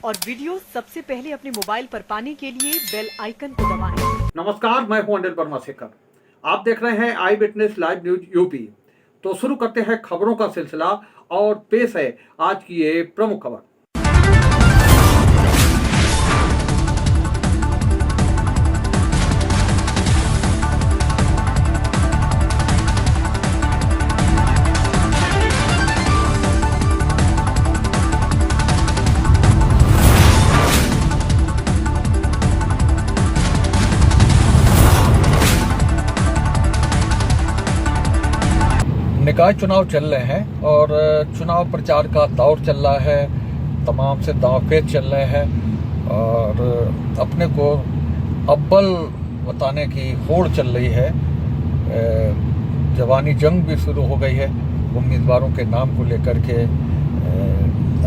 और वीडियो सबसे पहले अपने मोबाइल पर पाने के लिए बेल आइकन को दबाएं। नमस्कार, मैं हूं अनिल वर्मा शेखर। आप देख रहे हैं आई विटनेस लाइव न्यूज यूपी। तो शुरू करते हैं खबरों का सिलसिला और पेश है आज की ये प्रमुख खबर। निकाय चुनाव चल रहे हैं और चुनाव प्रचार का दौर चल रहा है। तमाम से दांव-पेच चल रहे हैं और अपने को अव्वल बताने की होड़ चल रही है। जवानी जंग भी शुरू हो गई है उम्मीदवारों के नाम को लेकर के।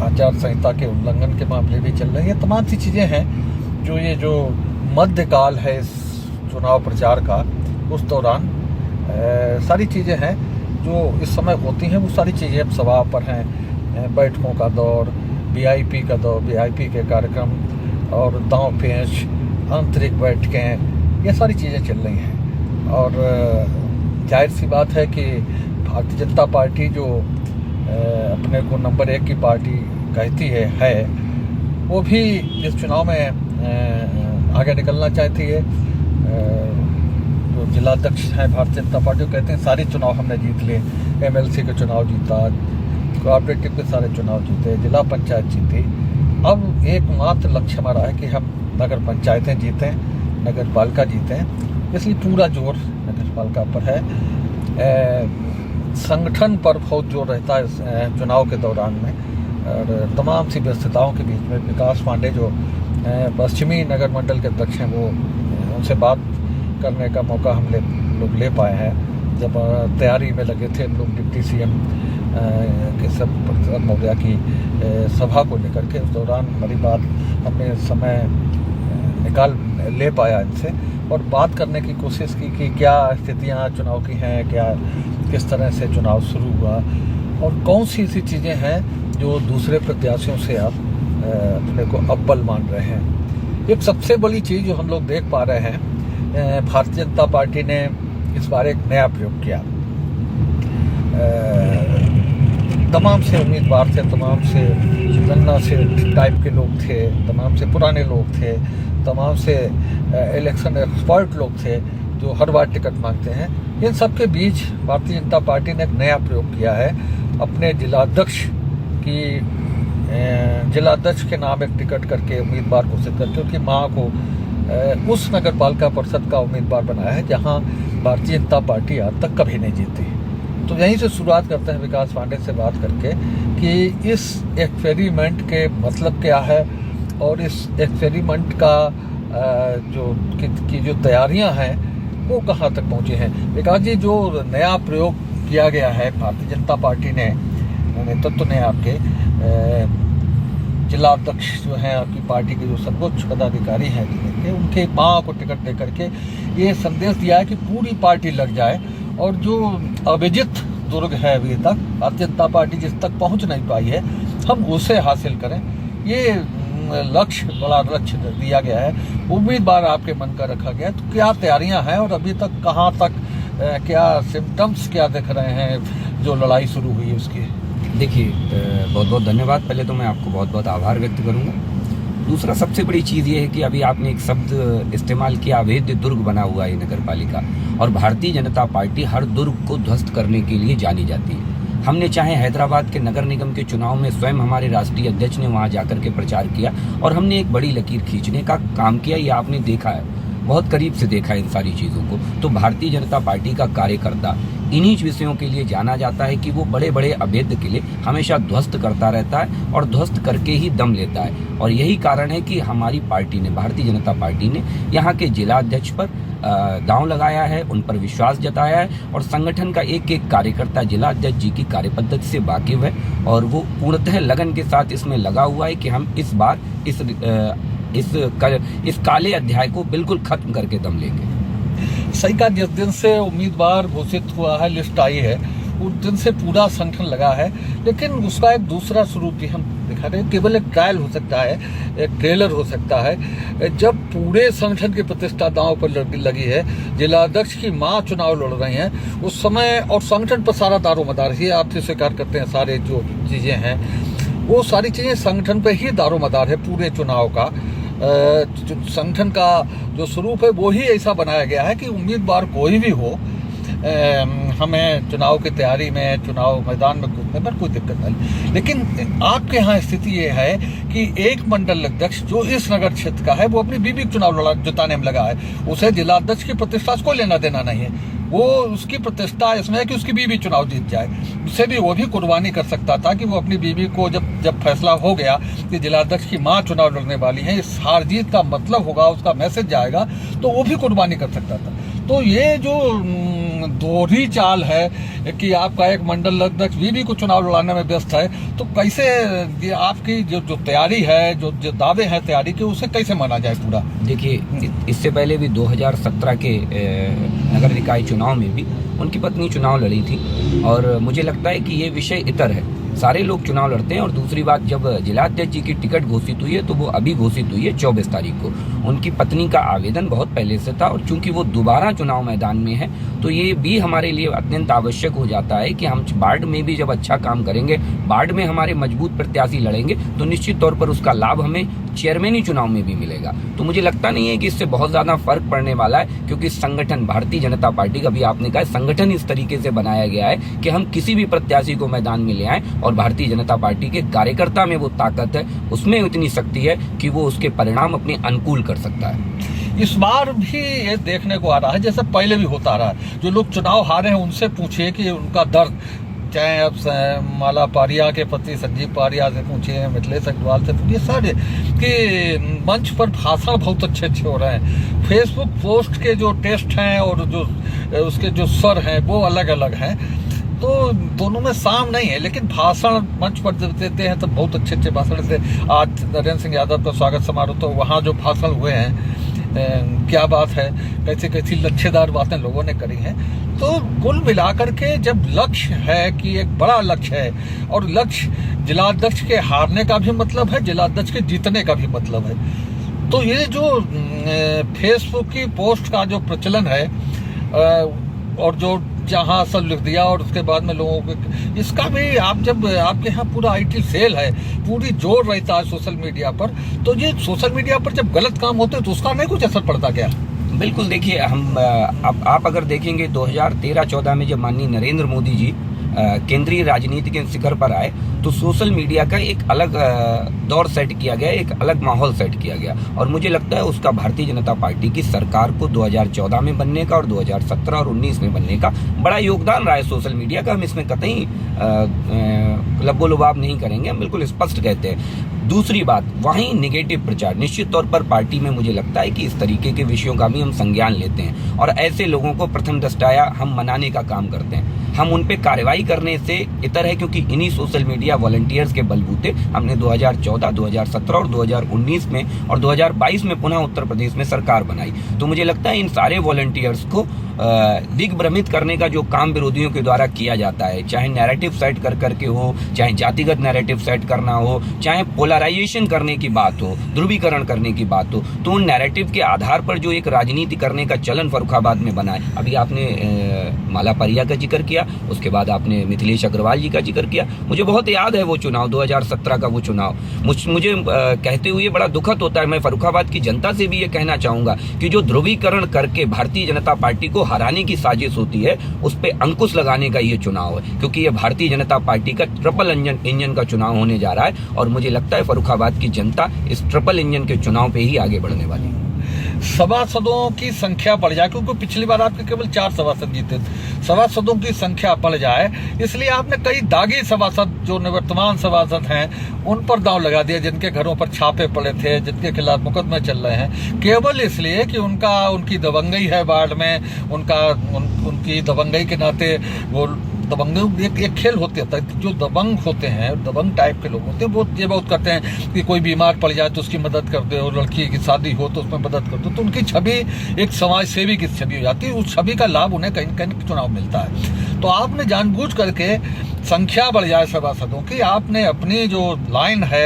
आचार संहिता के उल्लंघन के मामले भी चल रहे हैं। तमाम सी चीज़ें हैं जो मध्यकाल है इस चुनाव प्रचार का, उस दौरान सारी चीज़ें हैं जो इस समय होती हैं। वो सारी चीज़ें अब सभा पर हैं। बैठकों का दौर, वीआईपी का दौर, वीआईपी के कार्यक्रम और दांव पेच, आंतरिक बैठकें, ये सारी चीज़ें चल रही हैं। और जाहिर सी बात है कि भारतीय जनता पार्टी जो अपने को नंबर 1 की पार्टी कहती है वो भी इस चुनाव में आगे निकलना चाहती है। जो जिलाध्यक्ष हैं भारतीय जनता पार्टी कहते हैं सारे चुनाव हमने जीत लिए। एमएलसी के चुनाव जीता, कोऑपरेटिव के सारे चुनाव जीते, जिला पंचायत जीती। अब एकमात्र लक्ष्य हमारा है कि हम नगर पंचायतें जीतें, नगर पालिका जीतें। इसलिए पूरा जोर नगर पालिका पर है। संगठन पर बहुत जोर रहता है चुनाव के दौरान में। और तमाम सी व्यस्तताओं के बीच में विकास पांडे जो पश्चिमी नगर मंडल के अध्यक्ष हैं, वो उनसे बात करने का मौका हम लोग ले पाए हैं। जब तैयारी में लगे थे हम लोग डिप्टी सीएम के सब मौर्या की सभा को लेकर के, उस दौरान हमारी बात हमने समय निकाल ले पाया इनसे और बात करने की कोशिश की कि क्या स्थितियां चुनाव की हैं, क्या किस तरह से चुनाव शुरू हुआ और कौन सी ऐसी चीज़ें हैं जो दूसरे प्रत्याशियों से आप अपने को अव्वल मान रहे हैं। एक सबसे बड़ी चीज़ जो हम लोग देख पा रहे हैं, भारतीय जनता पार्टी ने इस बार एक नया प्रयोग किया। तमाम से उम्मीदवार थे, तमाम से गन्ना से टाइप के लोग थे, तमाम से पुराने लोग थे, तमाम से इलेक्शन एक्सपर्ट लोग थे जो हर बार टिकट मांगते हैं। इन सब के बीच भारतीय जनता पार्टी ने एक नया प्रयोग किया है। अपने जिलाध्यक्ष के नाम एक टिकट करके उम्मीदवार घोषित करके उनकी मां को उस नगर पालिका परिषद का उम्मीदवार बनाया है जहां भारतीय जनता पार्टी आज तक कभी नहीं जीती। तो यहीं से शुरुआत करते हैं विकास पांडे से बात करके कि इस एक्सपेरिमेंट के मतलब क्या है और इस एक्सपेरिमेंट का जो तैयारियां हैं वो कहां तक पहुंची हैं। विकास जी, जो नया प्रयोग किया गया है भारतीय जनता पार्टी ने, नेतृत्व ने आपके जिलाध्यक्ष जो हैं आपकी पार्टी के जो सर्वोच्च पदाधिकारी हैं जिनके, उनके मां को टिकट दे करके ये संदेश दिया है कि पूरी पार्टी लग जाए और जो अविजित दुर्ग है अभी तक भारतीय जनता पार्टी जिस तक पहुंच नहीं पाई है, हम उसे हासिल करें। ये बड़ा लक्ष्य दिया गया है। उम्मीदवार आपके मन का रखा गया है। तो क्या तैयारियां हैं और अभी तक कहाँ तक क्या सिम्टम्स क्या दिख रहे हैं जो लड़ाई शुरू हुई है उसकी? देखिए, बहुत बहुत धन्यवाद। पहले तो मैं आपको बहुत बहुत आभार व्यक्त करूंगा। दूसरा, सबसे बड़ी चीज़ ये है कि अभी आपने एक शब्द इस्तेमाल किया, अवैध दुर्ग बना हुआ है नगर पालिका, और भारतीय जनता पार्टी हर दुर्ग को ध्वस्त करने के लिए जानी जाती है। हमने चाहे हैदराबाद के नगर निगम के चुनाव में स्वयं हमारे राष्ट्रीय अध्यक्ष ने वहाँ जाकर के प्रचार किया और हमने एक बड़ी लकीर खींचने का काम किया। ये आपने देखा है, बहुत करीब से देखा है इन सारी चीज़ों को। तो भारतीय जनता पार्टी का कार्यकर्ता इन्हीं विषयों के लिए जाना जाता है कि वो बड़े बड़े अवैध किले हमेशा ध्वस्त करता रहता है और ध्वस्त करके ही दम लेता है। और यही कारण है कि हमारी पार्टी ने, भारतीय जनता पार्टी ने यहाँ के जिलाध्यक्ष पर दांव लगाया है, उन पर विश्वास जताया है और संगठन का एक एक कार्यकर्ता जिलाध्यक्ष जी की कार्यपद्धति से वाकिफ है और वो पूर्णतः लगन के साथ इसमें लगा हुआ है कि हम इस बार इस काले अध्याय को बिल्कुल खत्म करके दम लेंगे। सही कहा। जिस दिन से उम्मीदवार घोषित हुआ है, लिस्ट आई है, उस दिन से पूरा संगठन लगा है, लेकिन उसका एक दूसरा स्वरूप भी हम दिखा रहे हैं। केवल एक ट्रायल हो सकता है, एक ट्रेलर हो सकता है। जब पूरे संगठन की प्रतिष्ठा दांव पर लगी है, जिलाध्यक्ष की मां चुनाव लड़ रही हैं उस समय, और संगठन पर सारा दारोमदार ही आप स्वीकार करते हैं, सारे जो चीजें हैं वो सारी चीजें संगठन पर ही दारोमदार है पूरे चुनाव का। संगठन का जो स्वरूप है वो ही ऐसा बनाया गया है कि उम्मीदवार कोई भी हो, हमें चुनाव की तैयारी में, चुनाव मैदान में कूदने में कोई दिक्कत नहीं। लेकिन आपके यहाँ स्थिति ये है कि एक मंडल अध्यक्ष जो इस नगर क्षेत्र का है वो अपनी बीबी चुनाव जुटाने में लगा है, उसे जिलाध्यक्ष की प्रतिष्ठा से कोई लेना देना नहीं है। वो उसकी प्रतिष्ठा इसमें है कि उसकी बीबी चुनाव जीत जाए। उससे भी वो भी कुर्बानी कर सकता था कि वो अपनी बीबी को जब फैसला हो गया कि जिलाध्यक्ष की मां चुनाव लड़ने वाली है, इस हार जीत का मतलब होगा, उसका मैसेज जाएगा, तो वो भी कुर्बानी कर सकता था। तो ये जो दोहरी चाल है कि आपका एक मंडल अध्यक्ष बीबी को चुनाव लड़ाने में व्यस्त है, तो कैसे ये आपकी जो तैयारी है, जो दावे हैं तैयारी के, उसे कैसे माना जाए पूरा? देखिए, इससे पहले भी 2017 के नगर निकाय चुनाव में भी उनकी पत्नी चुनाव लड़ी थी, और मुझे लगता है कि ये विषय इतर है। सारे लोग चुनाव लड़ते हैं। और दूसरी बात, जब जिलाध्यक्ष जी की टिकट घोषित हुई है तो वो अभी घोषित हुई है 24 तारीख को। उनकी पत्नी का आवेदन बहुत पहले से था, और चूंकि वो दोबारा चुनाव मैदान में है तो ये भी हमारे लिए अत्यंत आवश्यक हो जाता है कि हम वार्ड में भी जब अच्छा काम करेंगे, वार्ड में हमारे मजबूत प्रत्याशी लड़ेंगे, तो निश्चित तौर पर उसका लाभ हमें चेयरमैनी चुनाव में भी मिलेगा। तो मुझे लगता नहीं है कि इससे बहुत ज्यादा फर्क पड़ने वाला है, क्योंकि संगठन, भारतीय जनता पार्टी का भी आपने कहा, संगठन इस तरीके से बनाया गया है कि हम किसी भी प्रत्याशी को मैदान में ले आए, और भारतीय जनता पार्टी के कार्यकर्ता में वो ताकत है, उसमें इतनी शक्ति है कि वो उसके परिणाम अपने अनुकूल कर सकता है। इस बार भी ये देखने को आ रहा है, जैसे पहले भी होता आ रहा है, जो लोग चुनाव हारे हैं उनसे पूछिए कि उनका दर्द, चाहे अब माला पारिया के पति संजीव पारिया से पूछिए, मिथिलेश अग्रवाल से पूछिए, सारे कि मंच पर भाषण बहुत अच्छे हो रहे हैं, फेसबुक पोस्ट के जो टेस्ट हैं और जो उसके जो स्वर हैं वो अलग अलग हैं, तो दोनों में साम नहीं है, लेकिन भाषण मंच पर जब देते हैं तो बहुत अच्छे भाषण देते। आज नरेंद्र सिंह यादव का स्वागत समारोह, तो वहाँ जो भाषण हुए हैं, क्या बात है, कैसी कैसी लक्ष्यदार बातें लोगों ने करी हैं। तो कुल मिलाकर के जब लक्ष्य है कि एक बड़ा लक्ष्य है, और लक्ष्य जिलाध्यक्ष के हारने का भी मतलब है, जिलाध्यक्ष के जीतने का भी मतलब है, तो ये जो फेसबुक की पोस्ट का जो प्रचलन है, और जो जहाँ सब लिख दिया और उसके बाद में लोगों को, इसका भी आप जब आपके यहाँ पूरा IT सेल है, पूरी जोर रहता है सोशल मीडिया पर, तो ये सोशल मीडिया पर जब गलत काम होते हैं तो उसका नहीं कुछ असर पड़ता क्या? बिल्कुल। देखिए, हम आप अगर देखेंगे 2013-14 में जब माननीय नरेंद्र मोदी जी केंद्रीय राजनीति के शिखर पर आए, तो सोशल मीडिया का एक अलग दौर सेट किया गया, एक अलग माहौल सेट किया गया, और मुझे लगता है उसका भारतीय जनता पार्टी की सरकार को 2014 में बनने का और 2017 और 19 में बनने का बड़ा योगदान रहा है सोशल मीडिया का। हम इसमें कतई लब्बो-लुबाब नहीं करेंगे, हम बिल्कुल स्पष्ट कहते हैं। दूसरी बात, वहीं निगेटिव प्रचार, निश्चित तौर पर पार्टी में मुझे लगता है कि इस तरीके के विषयों का भी हम संज्ञान लेते हैं, और ऐसे लोगों को प्रथम दृष्टया हम मनाने का काम करते हैं। हम उन पे कार्रवाई करने से इतर है, क्योंकि इन्हीं सोशल मीडिया वॉलंटियर्स के बलबूते हमने 2014, 2017 और 2019 में और 2022 में पुनः उत्तर प्रदेश में सरकार बनाई। तो मुझे लगता है इन सारे वॉलंटियर्स को दिग्भ्रमित करने का जो काम विरोधियों के द्वारा किया जाता है, चाहे नैरेटिव सेट कर करके हो, चाहे जातिगत नैरेटिव सेट करना हो, चाहे पोलराइजेशन करने की बात हो, ध्रुवीकरण करने की बात हो, तो उन नैरेटिव के आधार पर जो एक राजनीति करने का चलन फर्रुखाबाद में बना है। अभी आपने माला पारिया का जिक्र किया, उसके बाद आपने मिथिलेश अग्रवाल जी का जिक्र किया। मुझे बहुत याद है वो चुनाव, 2017 का वो चुनाव। मुझे कहते हुए बड़ा दुखद होता है। मैं फर्रुखाबाद की जनता से भी ये कहना चाहूंगा कि जो ध्रुवीकरण करके भारतीय जनता पार्टी को हराने की साजिश होती है, उस पर अंकुश लगाने का ये चुनाव है, क्योंकि ये भारतीय जनता पार्टी का ट्रिपल इंजन का चुनाव होने जा रहा है, और मुझे लगता है फर्रुखाबाद की जनता इस ट्रिपल इंजन के चुनाव पे ही आगे बढ़ने वाली है। सभासदों की संख्या बढ़ जाए, क्योंकि पिछली बार आपके केवल 4 सभासद जीते, सभासदों की संख्या बढ़ जाए, इसलिए आपने कई दागी सभासद जो निवर्तमान सभासद हैं उन पर दांव लगा दिया, जिनके घरों पर छापे पड़े थे, जिनके खिलाफ मुकदमे चल रहे हैं, केवल इसलिए कि उनकी दबंगई है वार्ड में, उनकी दबंगई के नाते वो दबंग एक खेल होते हैं, जो दबंग होते हैं, दबंग टाइप के लोग होते हैं, वो ये बहुत करते हैं कि कोई बीमार पड़ जाए तो उसकी मदद कर दो, लड़की की शादी हो तो उसमें मदद कर दो, तो उनकी छवि एक समाज सेवी की छवि हो जाती है, उस छवि का लाभ उन्हें कहीं कहीं चुनाव मिलता है। तो आपने जानबूझ करके संख्या बढ़ जाए सभासदों की, आपने अपनी जो लाइन है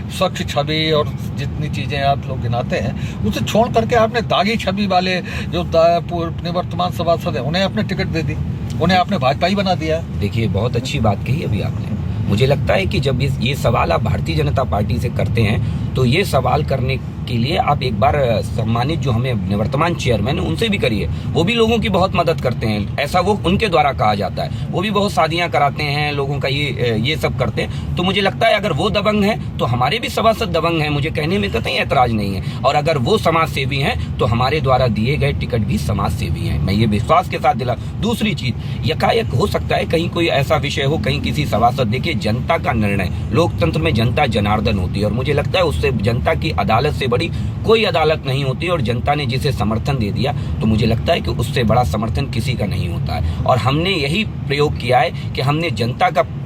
स्वच्छ छवि और जितनी चीज़ें आप लोग गिनाते हैं उसे छोड़ करके आपने दागी छवि वाले जो निवर्तमान सभासद हैं उन्हें आपने टिकट दे दी, उन्हें आपने भाजपा ही बना दिया। देखिए, बहुत अच्छी बात कही अभी आपने। मुझे लगता है कि जब ये सवाल आप भारतीय जनता पार्टी से करते हैं तो ये सवाल करने के लिए आप एक बार सम्मानित जो हमें निवर्तमान चेयरमैन है उनसे भी करिए। वो भी लोगों की बहुत मदद करते हैं, ऐसा वो उनके द्वारा कहा जाता है। वो भी बहुत शादियां कराते हैं लोगों का, ये सब करते हैं। तो मुझे लगता है अगर वो दबंग है तो हमारे भी सभासद दबंग हैं, मुझे कहने में कतई ऐतराज नहीं है। और अगर वो समाज सेवी हैं तो हमारे द्वारा दिए गए टिकट भी समाज सेवी हैं, मैं ये विश्वास के साथ दिला। दूसरी चीज, यकायक हो सकता है कहीं कोई ऐसा विषय हो, कहीं किसी सभासद, देखिए जनता का निर्णय, लोकतंत्र में जनता जनार्दन होती है और मुझे लगता है उससे जनता की अदालत से बड़ी कोई अदालत नहीं होती। और जनता ने जिसे समर्थन दे दिया तो मुझे लगता है कि उससे बड़ा समर्थन किसी का नहीं होता है। और हमने यही प्रयोग किया है कि हमने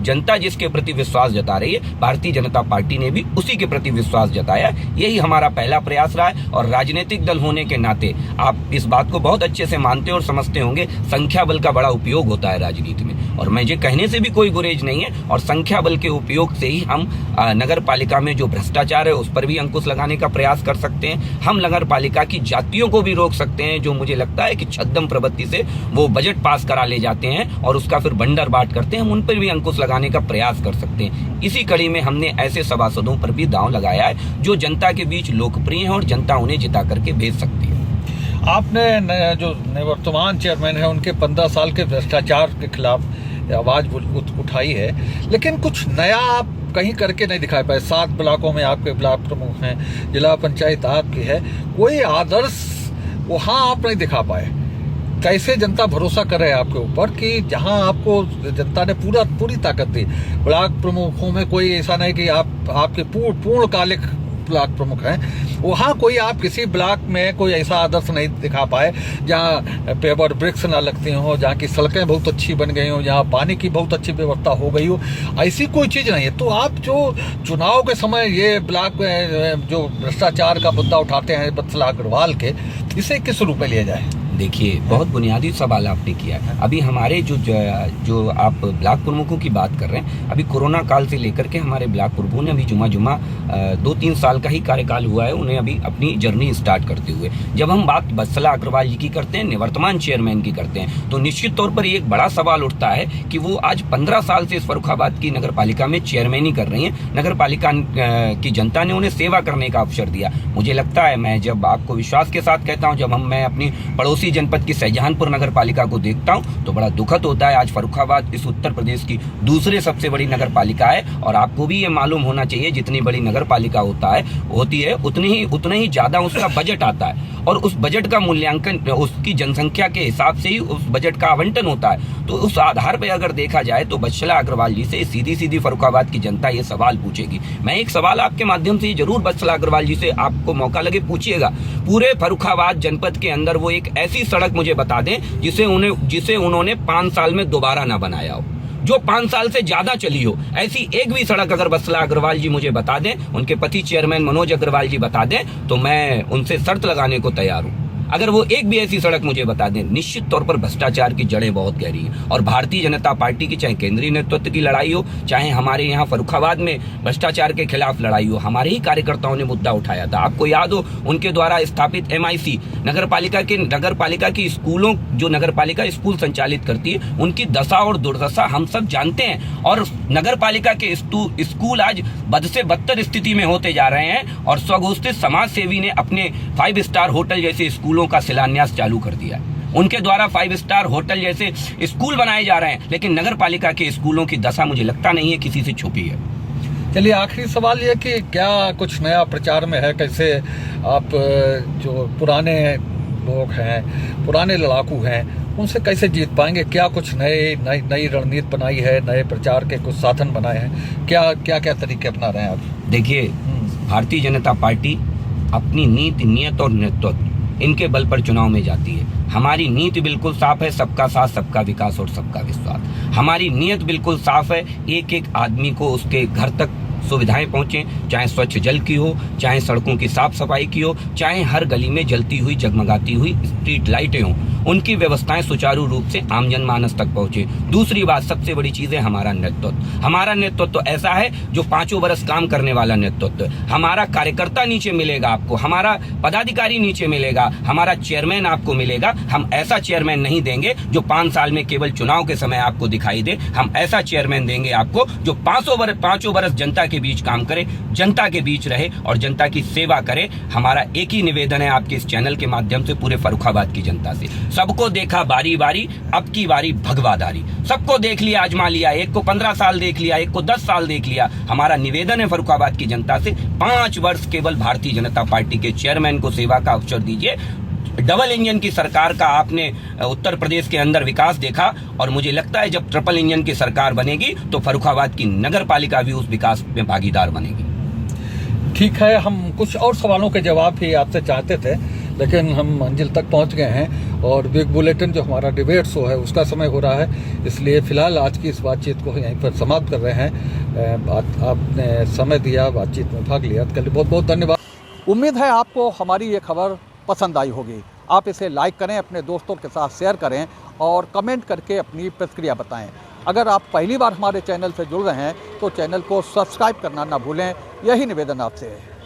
जनता जिसके प्रति विश्वास जता रही है, भारतीय जनता पार्टी ने भी उसी के प्रति विश्वास जताया। यही हमारा पहला प्रयास रहा है। और राजनीतिक दल होने के नाते आप इस बात को बहुत अच्छे से मानते और समझते होंगे, संख्या बल का बड़ा उपयोग होता है राजनीति में। और मुझे कहने से भी कोई गुरेज नहीं है। और संख्या बल के उपयोग से ही हम नगर पालिका में जो भ्रष्टाचार है उस पर भी अंकुश लगाने का प्रयास कर सकते हैं। हम नगर पालिका की जातियों को भी रोक सकते हैं, जो मुझे लगता है कि छद्म प्रवृत्ति से वो बजट पास करा ले जाते हैं और उसका फिर बंडर बाट करते हैं। हम उन पर भी अंकुश लगाने का प्रयास कर सकते हैं। इसी कड़ी में हमने ऐसे सभासदों पर भी दांव लगाया है जो जनता के बीच लोकप्रिय हैं और जनता उन्हें जिता करके भेज सकती है। आपने जो निवर्तमान चेयरमैन है उनके 15 साल के भ्रष्टाचार के खिलाफ आवाज उठाई है, लेकिन कुछ नया आप कहीं करके नहीं दिखा पाए। 7 ब्लॉकों में आपके ब्लॉक प्रमुख हैं, जिला पंचायत आपकी है, कोई आदर्श वहाँ आप नहीं दिखा पाए। कैसे जनता भरोसा करे आपके ऊपर कि जहां आपको जनता ने पूरी ताकत दी। ब्लॉक प्रमुखों में कोई ऐसा नहीं कि आपके पूर्णकालिक ब्लॉक प्रमुख हैं, वहाँ कोई आप किसी ब्लॉक में कोई ऐसा आदर्श नहीं दिखा पाए जहाँ पेवर ब्रिक्स ना लगती हो, जहाँ की सड़कें बहुत अच्छी बन गई हो, जहाँ पानी की बहुत अच्छी व्यवस्था हो गई हो, ऐसी कोई चीज़ नहीं है। तो आप जो चुनाव के समय ये ब्लॉक में जो भ्रष्टाचार का मुद्दा उठाते हैं वत्सल अग्रवाल के, इसे किस रूप में लिया जाए? देखिए, बहुत बुनियादी सवाल आपने किया है। अभी हमारे जो आप ब्लॉक प्रमुखों की बात कर रहे हैं, अभी कोरोना काल से लेकर के हमारे ब्लॉक प्रमुखों ने अभी जुमा 2-3 साल का ही कार्यकाल हुआ है उन्हें अभी अपनी जर्नी स्टार्ट करते हुए। जब हम बात वत्सला अग्रवाल जी की करते हैं, निवर्तमान चेयरमैन की करते हैं, तो निश्चित तौर पर एक बड़ा सवाल उठता है कि वो आज 15 साल से इस फर्रुखाबाद की नगर पालिका में चेयरमैनी कर रही हैं। नगर पालिका की जनता ने उन्हें सेवा करने का अवसर दिया। मुझे लगता है, मैं जब आपको विश्वास के साथ कहता हूँ, जब मैं अपनी पड़ोसी जनपद की शाहजहांपुर नगर पालिका को देखता हूं तो बड़ा दुखद होता है। आज फर्रुखाबाद इस उत्तर प्रदेश की दूसरे सबसे बड़ी नगर पालिका है और आपको भी ये मालूम होना चाहिए, जितनी बड़ी नगर पालिका होती है उतना ही ज्यादा उसका बजट आता है और उस बजट का मूल्यांकन उसकी जनसंख्या के हिसाब से ही उस बजट का आवंटन होता है। तो उस आधार पर अगर देखा जाए तो वत्सला अग्रवाल जी से सीधी फर्रुखाबाद की जनता ये सवाल पूछेगी। मैं एक सवाल आपके माध्यम से जरूर वत्सला अग्रवाल जी से, आपको मौका लगे पूछिएगा, पूरे फर्रुखाबाद जनपद के अंदर वो एक ऐसी सड़क मुझे बता दें जिसे उन्होंने 5 साल में दोबारा ना बनाया हो, जो 5 साल से ज्यादा चली हो। ऐसी एक भी सड़क अगर वत्सला अग्रवाल जी मुझे बता दें, उनके पति चेयरमैन मनोज अग्रवाल जी बता दें, तो मैं उनसे शर्त लगाने को तैयार हूं। अगर वो एक भी ऐसी सड़क मुझे बता दें। निश्चित तौर पर भ्रष्टाचार की जड़ें बहुत गहरी हैं और भारतीय जनता पार्टी की चाहे केंद्रीय नेतृत्व की लड़ाई हो, चाहे हमारे यहाँ फर्रुखाबाद में भ्रष्टाचार के खिलाफ लड़ाई हो, हमारे ही कार्यकर्ताओं ने मुद्दा उठाया था। आपको याद हो, उनके द्वारा स्थापित MIC नगर पालिका की स्कूलों, जो नगर पालिका स्कूल संचालित करती है, उनकी दशा और दुर्दशा हम सब जानते हैं। और नगर पालिका के स्कूल आज बद से बदतर स्थिति में होते जा रहे हैं और स्वघोषित समाज सेवी ने अपने 5 स्टार होटल जैसे स्कूलों का शिलान्यास चालू कर दिया है। उनके द्वारा 5 स्टार होटल जैसे स्कूल बनाए जा रहे हैं, लेकिन नगर पालिका के स्कूलों की दशा मुझे लगता नहीं है किसी से छुपी है। चलिए, आखिरी सवाल ये कि क्या कुछ नया प्रचार में है? कैसे आप जो पुराने लोग हैं, पुराने लड़ाकू हैं, उनसे कैसे जीत पाएंगे? क्या कुछ नई रणनीति बनाई है? नए प्रचार के कुछ साधन बनाए हैं? क्या तरीके अपना रहे हैं आप? देखिए, भारतीय जनता पार्टी अपनी नीति, नियत और नेतृत्व, इनके बल पर चुनाव में जाती है। हमारी नीति बिल्कुल साफ है, सबका साथ, सबका विकास और सबका विश्वास। हमारी नियत बिल्कुल साफ है, एक आदमी को उसके घर तक सुविधाएं पहुंचें, चाहे स्वच्छ जल की हो, चाहे सड़कों की साफ सफाई की हो, चाहे हर गली में जलती हुई जगमगाती हुई स्ट्रीट लाइटें हों, उनकी व्यवस्थाएं सुचारू रूप से आम जनमानस तक पहुंचे। दूसरी बात, सबसे बड़ी चीज है हमारा नेतृत्व। हमारा नेतृत्व ऐसा है जो 5 बरस काम करने वाला नेतृत्व। हमारा कार्यकर्ता नीचे मिलेगा आपको, हमारा पदाधिकारी नीचे मिलेगा, हमारा चेयरमैन आपको मिलेगा। हम ऐसा चेयरमैन नहीं देंगे जो 5 साल में केवल चुनाव के समय आपको दिखाई दे। हम ऐसा चेयरमैन देंगे आपको जो 5 बरस जनता के बीच काम करे, जनता के बीच रहे और जनता की सेवा करे। हमारा एक ही निवेदन है आपके इस चैनल के माध्यम से पूरे फर्रुखाबाद की जनता से, सबको देखा बारी बारी, अब की बारी भगवादारी। सबको देख लिया, आजमा लिया, एक को 15 साल देख लिया, एक को 10 साल देख लिया। हमारा निवेदन है फर्रुखाबाद की जनता से, 5 वर्ष केवल भारतीय जनता पार्टी के चेयरमैन को सेवा का अवसर दीजिए। डबल इंजन की सरकार का आपने उत्तर प्रदेश के अंदर विकास देखा और मुझे लगता है जब ट्रिपल इंजन की सरकार बनेगी तो फर्रुखाबाद की नगर पालिका भी उस विकास में भागीदार बनेगी। ठीक है, हम कुछ और सवालों के जवाब भी आपसे चाहते थे, लेकिन हम मंजिल तक पहुंच गए हैं और बिग बुलेटिन जो हमारा डिबेट शो है उसका समय हो रहा है, इसलिए फिलहाल आज की इस बातचीत को यहीं पर समाप्त कर रहे हैं। आपने समय दिया, बातचीत में भाग लिया, इसके लिए बहुत बहुत धन्यवाद। उम्मीद है आपको हमारी ये खबर पसंद आई होगी। आप इसे लाइक करें, अपने दोस्तों के साथ शेयर करें और कमेंट करके अपनी प्रतिक्रिया बताएं। अगर आप पहली बार हमारे चैनल से जुड़ रहे हैं तो चैनल को सब्सक्राइब करना ना भूलें, यही निवेदन आपसे है।